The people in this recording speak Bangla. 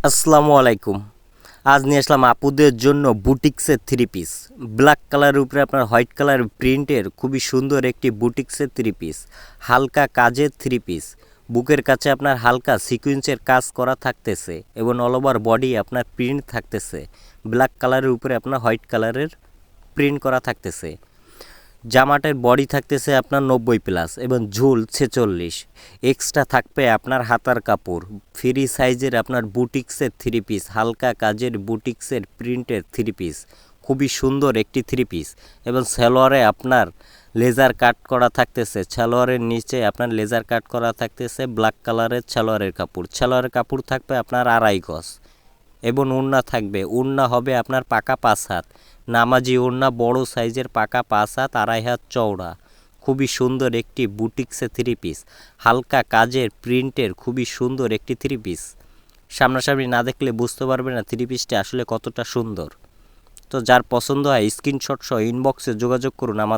আসসালামু আলাইকুম। আজ নিয়ে আসলাম আপুদের জন্য বুটিক্সের থ্রি পিস। ব্ল্যাক কালারের উপরে আপনার হোয়াইট কালার প্রিন্টের খুবই সুন্দর একটি বুটিক্সের থ্রি পিস, হালকা কাজের থ্রি পিস। বুকের কাছে আপনার হালকা সিকুয়েন্সের কাজ করা থাকতেছে এবং অল ওভার বডি আপনার প্রিন্ট থাকতেছে। ব্ল্যাক কালারের উপরে আপনার হোয়াইট কালারের প্রিন্ট করা থাকতেছে। জামাটার বডি থাকতেছে আপনার 90+ এবং ঝুল 46। এক্সট্রা থাকবে আপনার হাতার কাপড়। ফ্রি সাইজের আপনার বুটিক্সের থ্রি পিস, হালকা কাজের বুটিক্সের প্রিন্টের থ্রি পিস, খুবই সুন্দর একটি থ্রি পিস। এবং সালোয়ারে আপনার লেজার কাট করা থাকতেছে, সালোয়ারের নিচে আপনার লেজার কাট করা থাকতেছে ব্ল্যাক কালারের সালোয়ারের কাপড়। সালোয়ারের কাপড় থাকবে আপনার 2.5 গজ এবং ওড়না থাকবে, ওড়না হবে আপনার পাকা 5 হাত, নামাজি ওড়না, বড় সাইজের পাকা 5 হাত 2.5 হাত চওড়া। খুবই সুন্দর একটি বুটিক্সের থ্রি পিস, হালকা কাজের প্রিন্টের খুবই সুন্দর একটি থ্রি পিস। সামনাসামনি না দেখলে বুঝতে পারবে না থ্রি পিসটি আসলে কতটা সুন্দর। তো যার পছন্দ হয় স্ক্রিনশট সহ ইনবক্সে যোগাযোগ করুন আমাদের।